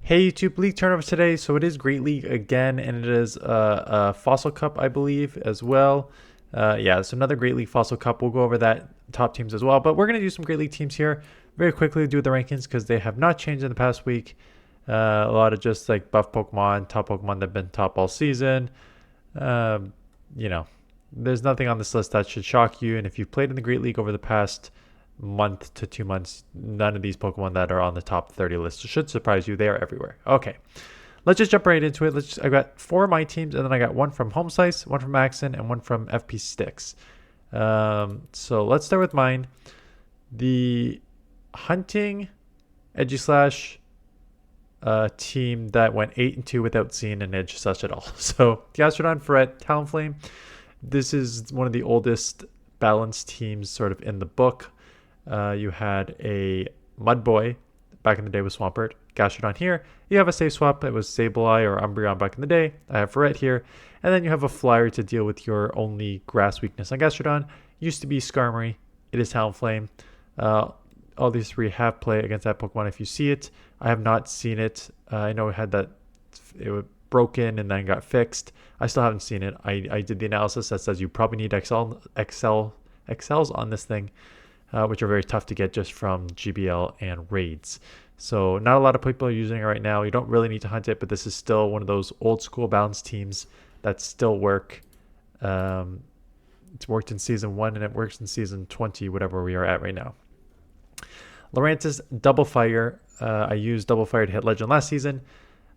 Hey YouTube, league turnover today. So it is Great League again, and it is a Fossil Cup, I believe, as well. Yeah, it's another Great League Fossil Cup. We'll go over that top teams as well. But we're gonna do some Great League teams here very quickly. Do the rankings because they have not changed in the past week. A lot of just like buff Pokemon, top Pokemon that've been top all season. Um, you know, there's nothing on this list that should shock you. And if you've played in the Great League over the past month to 2 months, none of these Pokemon that are on the top 30 list should surprise you. They are everywhere. Okay, let's just jump right into it. I got four of my teams, and then I got one from Home Slice, one from Axen, and one from FP Sticks. So let's start with mine. The hunting edgy slash team that went 8-2 without seeing an edge such at all. So Gastrodon, Ferret, Talonflame. This is one of the oldest balanced teams sort of in the book. You had a Mudboy back in the day with Swampert. Gastrodon here. You have a safe swap. It was Sableye or Umbreon back in the day. I have Ferret here. And then you have a Flyer to deal with your only grass weakness on Gastrodon. Used to be Skarmory. It is Talonflame. All these three have play against that Pokemon if you see it. I have not seen it. I know it had that. It was broken and then got fixed. I still haven't seen it. I did the analysis that says you probably need XLs on this thing. Which are very tough to get just from GBL and raids. So not a lot of people are using it right now. You don't really need to hunt it, but this is still one of those old school balanced teams that still work. It's worked in season 1 and it works in season 20, whatever we are at right now. Lurantis Double Fire. I used Double Fire to hit Legend last season.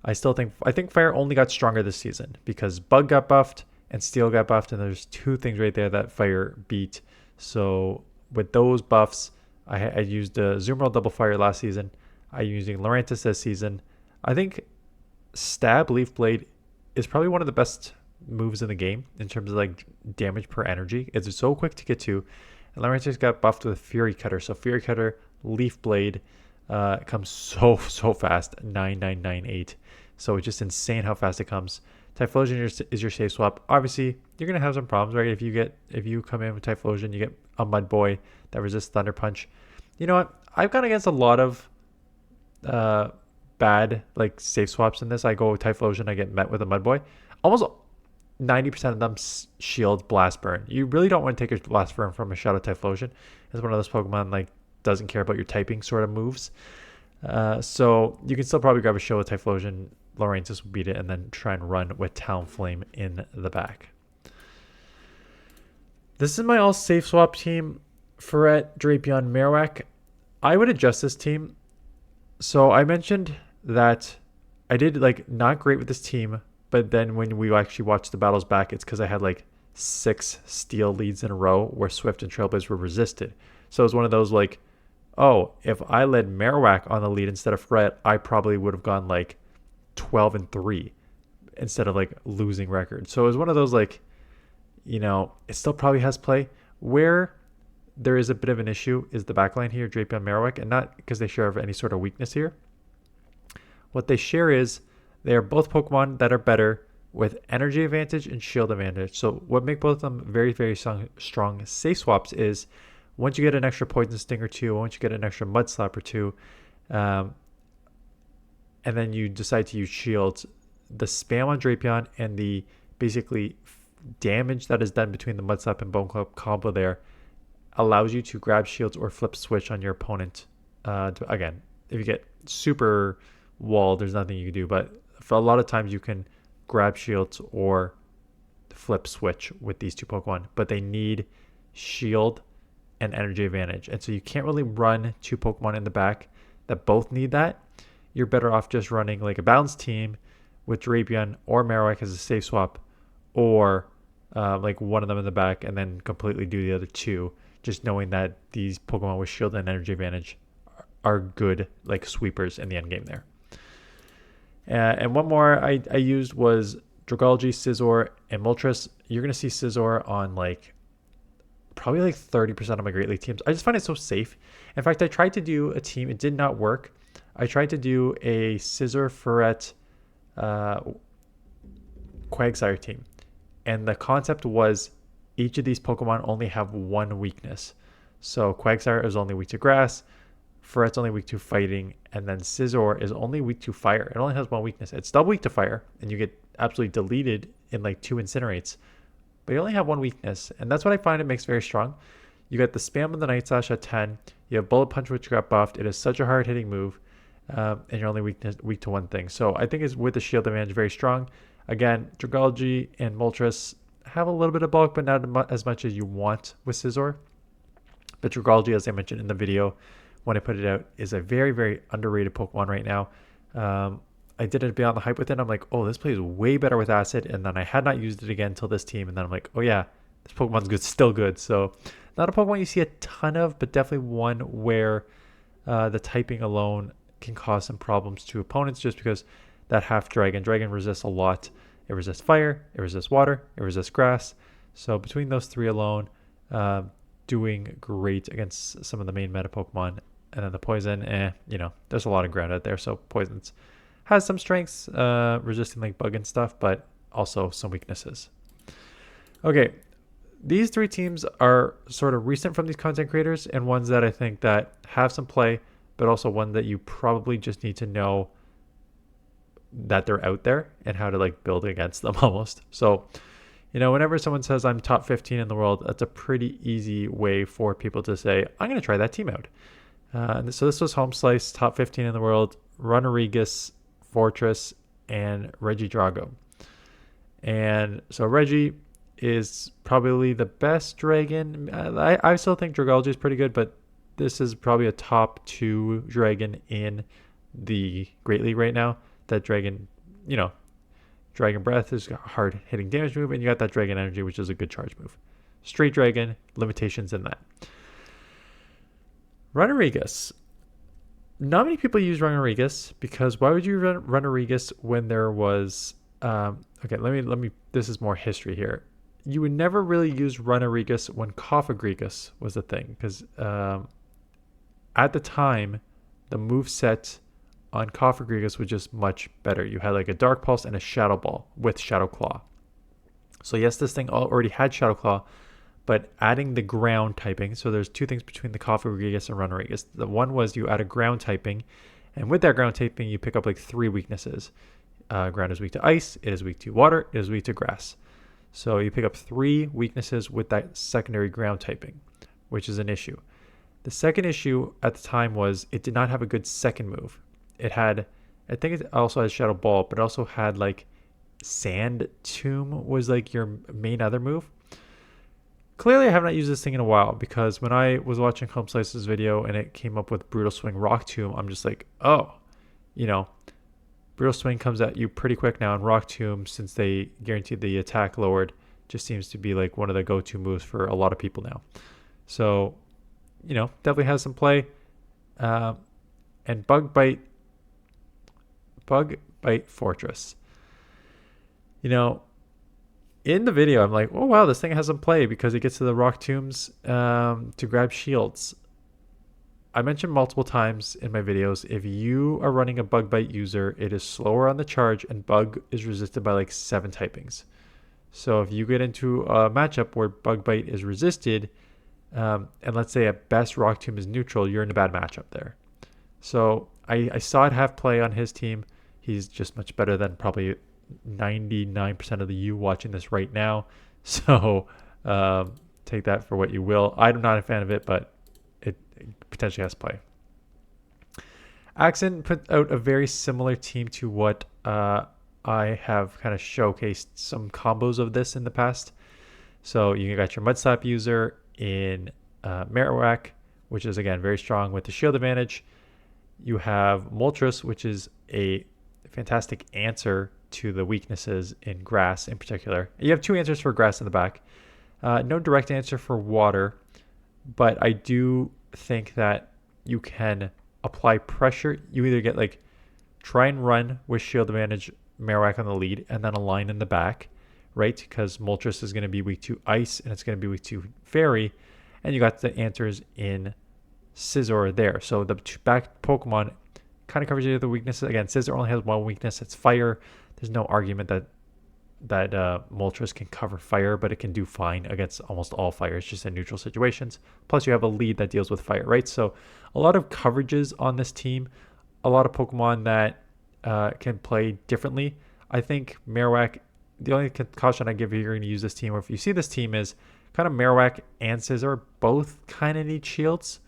I think Fire only got stronger this season because Bug got buffed and Steel got buffed, and there's two things right there that Fire beat. So with those buffs, I used Zoomerl Double Fire last season. I'm using Lurantis this season. I think Stab Leaf Blade is probably one of the best moves in the game in terms of like damage per energy. It's so quick to get to. And Lurantis got buffed with Fury Cutter. So Fury Cutter, Leaf Blade comes so fast, 9998. So it's just insane how fast it comes. Typhlosion is your safe swap. Obviously, you're gonna have some problems, right? If you come in with Typhlosion, you get a Mudboy that resists Thunder Punch. You know what? I've gone against a lot of bad like safe swaps in this. I go with Typhlosion, I get met with a Mudboy. Almost 90% of them shield Blast Burn. You really don't want to take a Blast Burn from a Shadow Typhlosion. It's one of those Pokemon like doesn't care about your typing sort of moves. So you can still probably grab a Shadow Typhlosion. Lurantis will beat it, and then try and run with Talonflame in the back. This is my all safe swap team. Ferret, Drapion, Marowak. I would adjust this team. So I mentioned that I did like not great with this team, but then when we actually watched the battles back, it's because I had like 6 steel leads in a row where Swift and Trailblaze were resisted. So it was one of those like, oh, if I led Marowak on the lead instead of Ferret, I probably would have gone like 12-3 instead of like losing record. So it was one of those like, it still probably has play. Where there is a bit of an issue is the backline here, Drapion, Marowak, and not because they share any sort of weakness here. What they share is they are both Pokemon that are better with energy advantage and shield advantage. So what make both of them very, very strong safe swaps is once you get an extra Poison Sting or 2, once you get an extra Mud Slap or 2, and then you decide to use shields, the spam on Drapion and the basically damage that is done between the Mud Slap and Bone Club combo there allows you to grab shields or flip switch on your opponent. Again, if you get super walled, there's nothing you can do, but for a lot of times you can grab shields or flip switch with these two Pokemon, but they need shield and energy advantage. And so you can't really run two Pokemon in the back that both need that. You're better off just running like a balanced team with Drapion or Marowak as a safe swap, or like one of them in the back and then completely do the other two, just knowing that these Pokemon with shield and energy advantage are good like sweepers in the end game there. And one more I used was Dragalge, Scizor, and Moltres. You're going to see Scizor on like probably like 30% of my Great League teams. I just find it so safe. In fact, I tried to do a team. It did not work. I tried to do a Scizor, Ferret, Quagsire team. And the concept was each of these Pokemon only have one weakness. So Quagsire is only weak to grass. Fret's only weak to fighting, and then Scizor is only weak to fire. It only has one weakness. It's double weak to fire, and you get absolutely deleted in like 2 incinerates. But you only have one weakness, and that's what I find it makes very strong. You got the spam of the Night Slash at 10. You have Bullet Punch, which got buffed. It is such a hard-hitting move, and you're only weak to one thing. So I think it's with the shield advantage very strong. Again, Dragalge and Moltres have a little bit of bulk, but not as much as you want with Scizor. But Dragalge, as I mentioned in the video when I put it out, is a very, very underrated Pokemon right now. I didn't Beyond the Hype with it. I'm like, oh, this plays way better with Acid. And then I had not used it again until this team. And then I'm like, oh yeah, this Pokemon's good, still good. So not a Pokemon you see a ton of, but definitely one where the typing alone can cause some problems to opponents just because that half Dragon resists a lot. It resists fire, it resists water, it resists grass. So between those three alone, doing great against some of the main meta Pokemon. And then the poison, there's a lot of ground out there. So poisons has some strengths, resisting like bug and stuff, but also some weaknesses. Okay, these three teams are sort of recent from these content creators and ones that I think that have some play, but also one that you probably just need to know that they're out there and how to like build against them almost. So, whenever someone says I'm top 15 in the world, that's a pretty easy way for people to say, I'm going to try that team out. So this was Home Slice, top 15 in the world, Runerigus, Fortress, and Regidrago. And so Reggie is probably the best dragon. I still think Dragalge is pretty good, but this is probably a top 2 dragon in the Great League right now. That dragon, Dragon Breath is a hard hitting damage move, and you got that Dragon Energy, which is a good charge move. Straight Dragon, limitations in that. Runerigus. Not many people use Runerigus because why would you run Runerigus when there was okay, let me this is more history here. You would never really use Runerigus when Cofagrigus was a thing because at the time the moveset on Cofagrigus was just much better. You had like a Dark Pulse and a Shadow Ball with Shadow Claw. So yes, this thing already had Shadow Claw, but adding the ground typing, so there's two things between the Cofagrigus and Runerigus. The one was you add a ground typing, and with that ground typing, you pick up like 3 weaknesses. Ground is weak to ice, it is weak to water, it is weak to grass. So you pick up 3 weaknesses with that secondary ground typing, which is an issue. The second issue at the time was it did not have a good second move. It had, I think it also had Shadow Ball, but it also had like Sand Tomb was like your main other move. Clearly, I have not used this thing in a while because when I was watching Home Slice's video and it came up with Brutal Swing Rock Tomb, I'm just like, oh, Brutal Swing comes at you pretty quick now, and Rock Tomb, since they guaranteed the attack lowered, just seems to be like one of the go-to moves for a lot of people now. So, definitely has some play. And Bug Bite Fortress. In the video, I'm like, oh, wow, this thing has some play because it gets to the Rock Tombs to grab shields. I mentioned multiple times in my videos, if you are running a Bug Bite user, it is slower on the charge and Bug is resisted by like 7 typings. So if you get into a matchup where Bug Bite is resisted, and let's say at best Rock Tomb is neutral, you're in a bad matchup there. So I saw it have play on his team. He's just much better than probably 99% of the you watching this right now. So take that for what you will. I'm not a fan of it, but it potentially has play. Axen put out a very similar team to what I have kind of showcased some combos of this in the past. So you got your Mud Slap user in Marowak, which is again very strong with the shield advantage. You have Moltres, which is a fantastic answer to the weaknesses in grass in particular. You have 2 answers for grass in the back. No direct answer for water, but I do think that you can apply pressure. You either get like try and run with shield advantage Marowak on the lead and then a line in the back, right? Because Moltres is going to be weak to ice and it's going to be weak to fairy, and you got the answers in Scizor there. So the back Pokemon kind of covers you the weaknesses. Again, Scizor only has one weakness. It's fire. There's no argument that Moltres can cover fire, but it can do fine against almost all fire. It's just in neutral situations. Plus, you have a lead that deals with fire, right? So, a lot of coverages on this team. A lot of Pokemon that can play differently. I think Marowak. The only caution I give you, you're going to use this team, or if you see this team, is kind of Marowak and Scizor both kind of need shields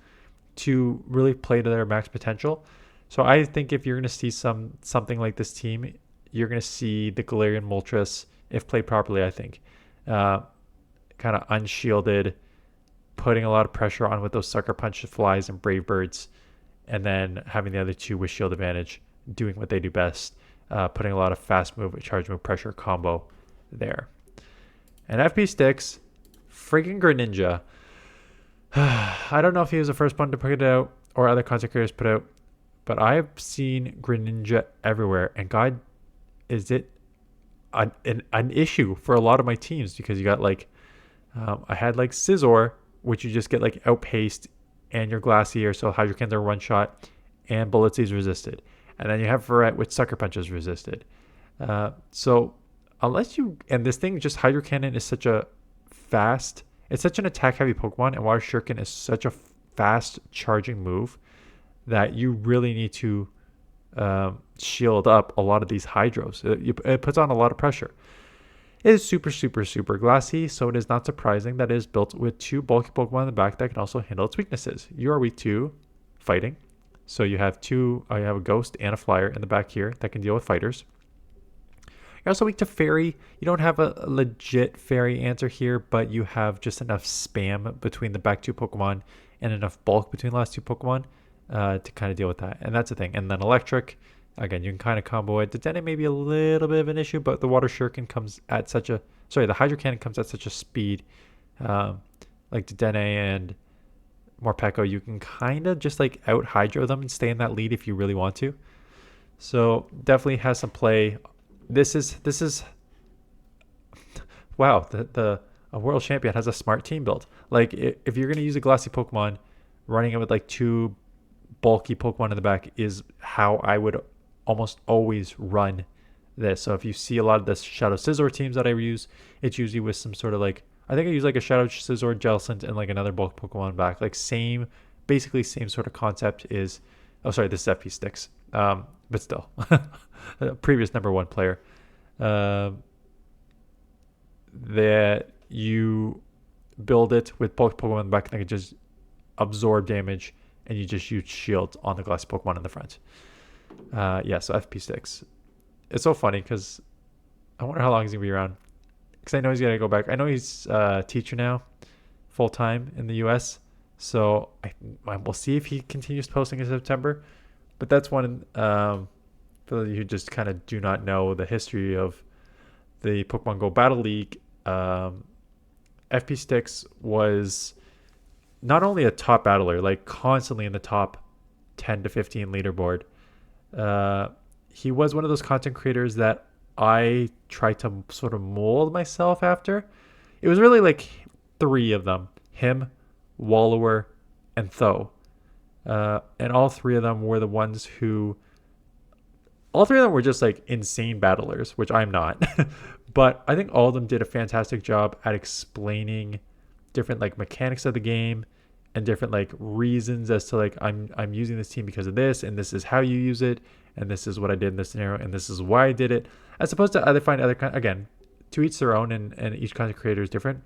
to really play to their max potential. So I think if you're going to see something like this team, you're going to see the Galarian Moltres, if played properly, I think. Kind of unshielded, putting a lot of pressure on with those Sucker Punch Flies and Brave Birds, and then having the other two with shield advantage, doing what they do best, putting a lot of fast move, charge move, pressure combo there. And FP Sticks, freaking Greninja. I don't know if he was the first one to put it out or other content creators put out, but I've seen Greninja everywhere. And God, is it an issue for a lot of my teams, because you got like, I had like Scizor, which you just get like outpaced, and your Glacier, so Hydro Cannons are one shot, and Bullet Seeds resisted. And then you have Verret, which Sucker Punches resisted. So unless you, and this thing, just Hydro Cannon is such a fast, it's such an attack heavy Pokemon, and Water Shuriken is such a fast charging move that you really need to shield up a lot of these Hydros. It puts on a lot of pressure. It is super, super, super glassy, so it is not surprising that it is built with two bulky Pokemon in the back that can also handle its weaknesses. You are weak to fighting, so you have you have a Ghost and a Flyer in the back here that can deal with fighters. You're also weak to Fairy. You don't have a legit Fairy answer here, but you have just enough spam between the back two Pokemon and enough bulk between the last two Pokemon to kind of deal with that. And that's the thing. And then Electric, again, you can kind of combo it. Dedenne may be a little bit of an issue, but the Water Shuriken comes at the Hydro Cannon comes at such a speed. Like Dedenne and Morpeko, you can kind of just like out Hydro them and stay in that lead if you really want to. So definitely has some play. This is wow, a world champion has a smart team build. Like, if you're going to use a glassy Pokemon, running it with like two bulky Pokemon in the back is how I would almost always run this. So if you see a lot of the Shadow Scizor teams that I use, it's usually with some sort of like, I think I use like a Shadow Scizor, Jellicent, and like another bulk Pokemon back. Like basically same sort of concept is, oh sorry, this is FP Sticks. But still, previous number one player. That you build it with bulk Pokemon in the back that can just absorb damage, and you just use shields on the glassy Pokemon in the front. So FP Sticks. It's so funny because I wonder how long he's going to be around. Because I know he's going to go back. I know he's a teacher now, full time in the US. So we'll see if he continues posting in September. But that's one, for those of you who just kind of do not know the history of the Pokemon Go Battle League, FP Sticks was not only a top battler, like constantly in the top 10 to 15 leaderboard. He was one of those content creators that I tried to sort of mold myself after. It was really like three of them: him, Wallower, and Tho. And all three of them were the ones who, all three of them were just like insane battlers, which I'm not. But I think all of them did a fantastic job at explaining different like mechanics of the game and different like reasons as to like, I'm using this team because of this, and this is how you use it, and this is what I did in this scenario, and this is why I did it, as opposed to again, to each their own, and each content creator is different.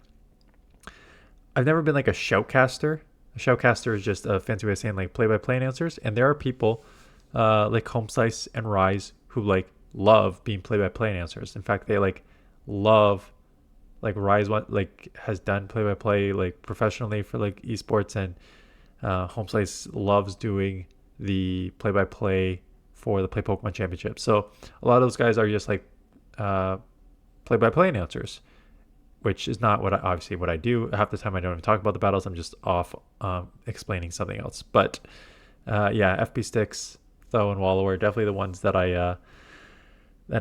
I've never been like a shoutcaster. A shoutcaster is just a fancy way of saying like play-by-play announcers, and there are people like Home Slice and Rise who like love being play-by-play announcers. In fact, they like love, like Rise has done play-by-play like professionally for like esports, and Home Slice loves doing the play-by-play for the Play Pokemon Championship. So a lot of those guys are just like play-by-play announcers, which is not what I do. Half the time I don't even talk about the battles. I'm just off explaining something else. But FP Sticks, Tho, and Wallower are definitely the ones that I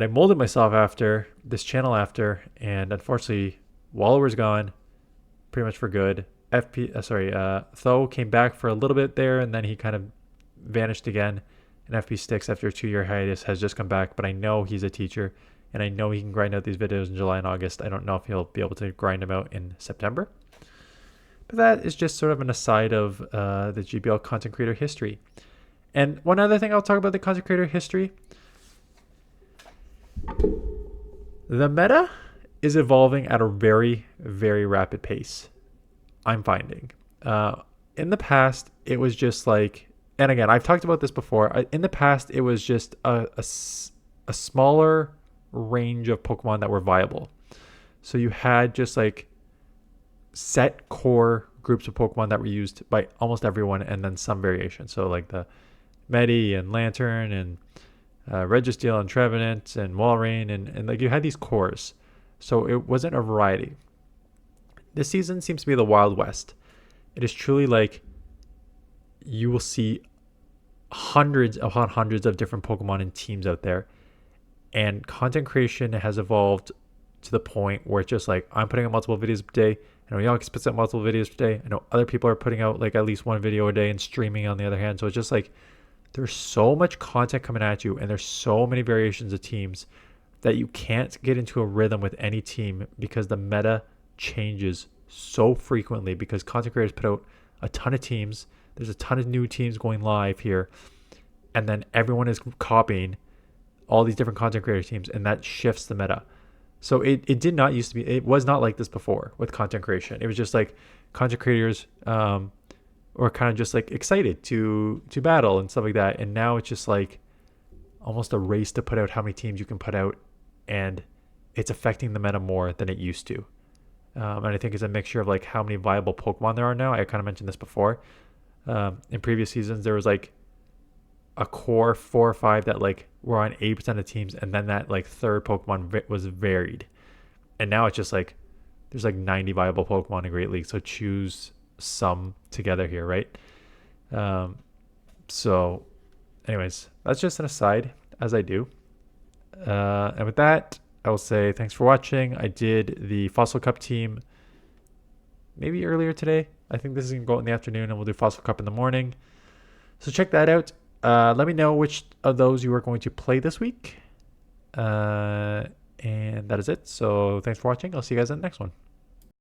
molded myself after, this channel after, and unfortunately Wallower's gone pretty much for good. Tho came back for a little bit there, and then he kind of vanished again. And FP Sticks, after a 2-year hiatus, has just come back, but I know he's a teacher, And I know he can grind out these videos in July and August. I don't know if he'll be able to grind them out in September. But that is just sort of an aside of the GBL content creator history. And one other thing I'll talk about the content creator history. The meta is evolving at a very, very rapid pace, I'm finding. In the past, it was just like, and again, I've talked about this before. In the past, it was just a smaller range of Pokemon that were viable. So you had just like set core groups of Pokemon that were used by almost everyone, and then some variation. So like the Medi and Lantern and Registeel and Trevenant and Walrein, and like you had these cores. So it wasn't a variety. This season seems to be the Wild West. It is truly like you will see hundreds upon hundreds of different Pokemon and teams out there. And content creation has evolved to the point where it's just like, I'm putting out multiple videos a day. I know Yonkis puts out multiple videos a day. I know other people are putting out like at least one video a day and streaming on the other hand. So it's just like, there's so much content coming at you, and there's so many variations of teams that you can't get into a rhythm with any team because the meta changes so frequently, because content creators put out a ton of teams. There's a ton of new teams going live here, and then everyone is copying all these different content creator teams, and that shifts the meta. So it did not used to be, it was not like this before with content creation. It was just like content creators were kind of just like excited to battle and stuff like that. And now it's just like almost a race to put out how many teams you can put out, and it's affecting the meta more than it used to. And I think it's a mixture of like how many viable Pokemon there are now. I kind of mentioned this before. In previous seasons, there was like a core 4 or 5 that like were on 80% of teams, and then that like third Pokemon was varied. And now it's just like there's like 90 viable Pokemon in Great League, so choose some together here, right? So anyways, that's just an aside, as I do. And with that, I will say thanks for watching. I did the Fossil Cup team maybe earlier today. I think this is gonna go out in the afternoon, and we'll do Fossil Cup in the morning. So check that out. Let me know which of those you are going to play this week. And that is it. So thanks for watching. I'll see you guys in the next one.